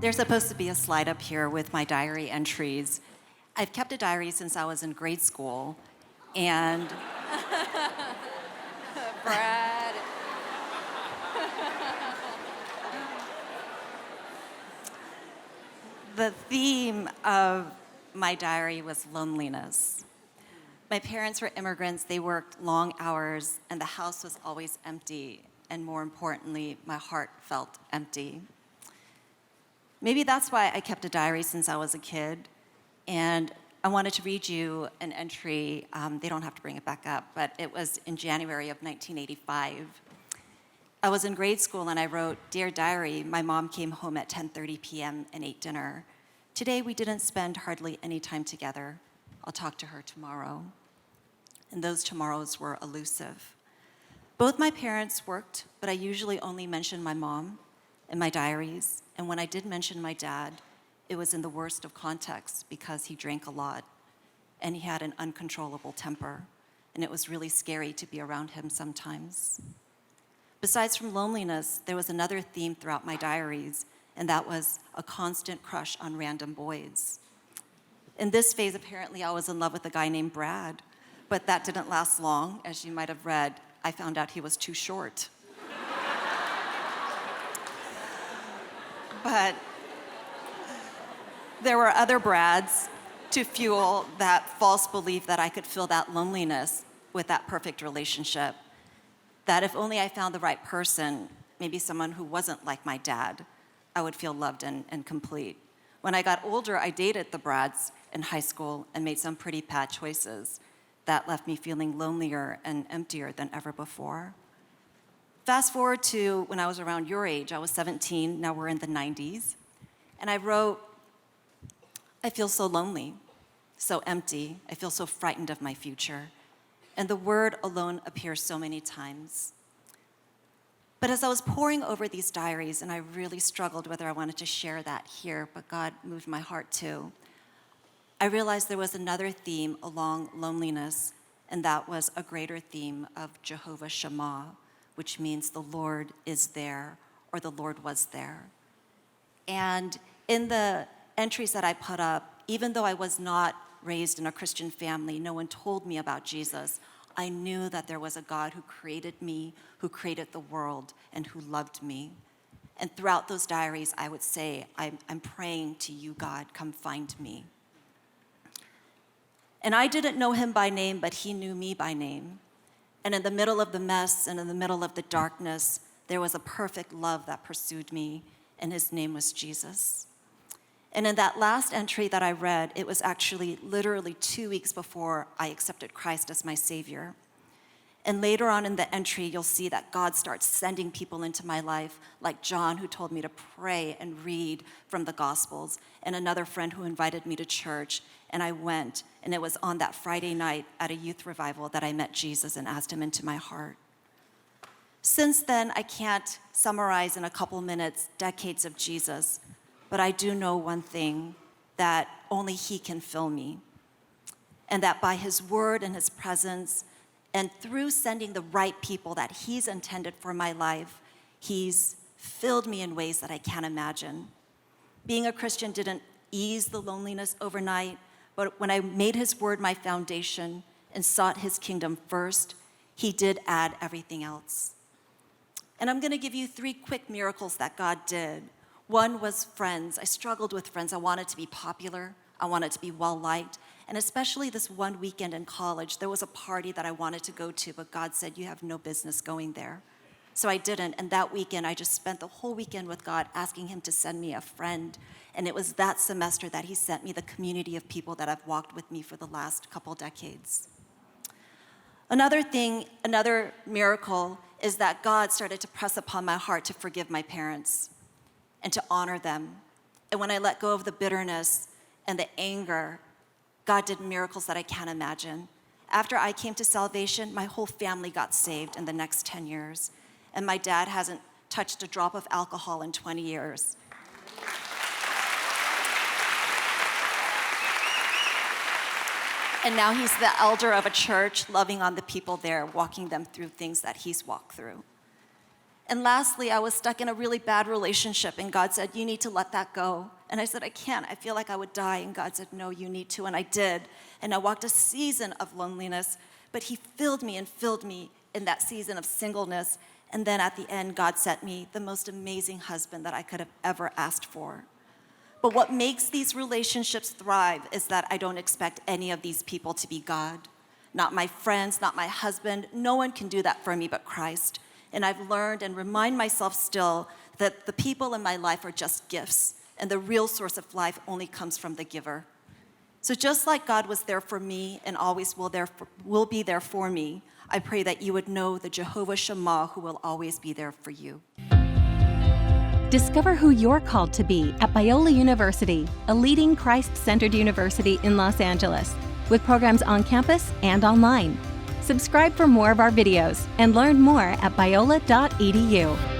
There's supposed to be a slide up here with my diary entries. I've kept a diary since I was in grade school, and Brad. the theme of my diary was loneliness. My parents were immigrants, they worked long hours, and the house was always empty, and more importantly, my heart felt empty. Maybe that's why I kept a diary since I was a kid, and I wanted to read you an entry. They don't have to bring it back up, but it was in January of 1985. I was in grade school and I wrote, "Dear Diary, my mom came home at 10:30 p.m. and ate dinner. Today we didn't spend hardly any time together. I'll talk to her tomorrow." And those tomorrows were elusive. Both my parents worked, but I usually only mentioned my mom in my diaries. And when I did mention my dad, it was in the worst of contexts because he drank a lot and he had an uncontrollable temper. And it was really scary to be around him sometimes. Besides from loneliness, there was another theme throughout my diaries, and that was a constant crush on random boys. In this phase, apparently, I was in love with a guy named Brad, but that didn't last long. As you might have read, I found out he was too short. But there were other Brads to fuel that false belief that I could fill that loneliness with that perfect relationship. That if only I found the right person, maybe someone who wasn't like my dad, I would feel loved and complete. When I got older, I dated the Brads in high school and made some pretty bad choices that left me feeling lonelier and emptier than ever before. Fast forward to when I was around your age. I was 17, now we're in the 90s. And I wrote, "I feel so lonely, so empty. I feel so frightened of my future." And the word alone appears so many times. But as I was poring over these diaries, and I really struggled whether I wanted to share that here, but God moved my heart too, I realized there was another theme along loneliness, and that was a greater theme of Jehovah-Shammah, which means the Lord is there, or the Lord was there. And in the entries that I put up, even though I was not raised in a Christian family, no one told me about Jesus, I knew that there was a God who created me, who created the world, and who loved me. And throughout those diaries, I would say, I'm praying to you, God, come find me. And I didn't know him by name, but he knew me by name. And in the middle of the mess and in the middle of the darkness, there was a perfect love that pursued me, and his name was Jesus. And in that last entry that I read, it was actually literally 2 weeks before I accepted Christ as my Savior. And later on in the entry, you'll see that God starts sending people into my life, like John, who told me to pray and read from the Gospels, and another friend who invited me to church, and I went. And it was on that Friday night at a youth revival that I met Jesus and asked him into my heart. Since then, I can't summarize in a couple minutes decades of Jesus, but I do know one thing, that only he can fill me. And that by his word and his presence, and through sending the right people that he's intended for my life, he's filled me in ways that I can't imagine. Being a Christian didn't ease the loneliness overnight, but when I made his word my foundation and sought his kingdom first, he did add everything else. And I'm going to give you 3 quick miracles that God did. One was friends. I struggled with friends. I wanted to be popular. I wanted to be well-liked. And especially this one weekend in college, there was a party that I wanted to go to, but God said, "You have no business going there." So I didn't. And that weekend, I just spent the whole weekend with God asking him to send me a friend. And it was that semester that he sent me the community of people that have walked with me for the last couple decades. Another miracle is that God started to press upon my heart to forgive my parents and to honor them. And when I let go of the bitterness and the anger, God did miracles that I can't imagine. After I came to salvation, my whole family got saved in the next 10 years. And my dad hasn't touched a drop of alcohol in 20 years. And now he's the elder of a church, loving on the people there, walking them through things that he's walked through. And lastly, I was stuck in a really bad relationship, and God said, you need to let that go. And I said, I can't. I feel like I would die. And God said, no, you need to. And I did. And I walked a season of loneliness, but he filled me in that season of singleness. And then at the end, God sent me the most amazing husband that I could have ever asked for. But what makes these relationships thrive is that I don't expect any of these people to be God. Not my friends, not my husband. No one can do that for me but Christ. And I've learned and remind myself still that the people in my life are just gifts, and the real source of life only comes from the giver. So just like God was there for me and always will be there for me, I pray that you would know the Jehovah-Shammah who will always be there for you. Discover who you're called to be at Biola University, a leading Christ-centered university in Los Angeles, with programs on campus and online. Subscribe for more of our videos and learn more at biola.edu.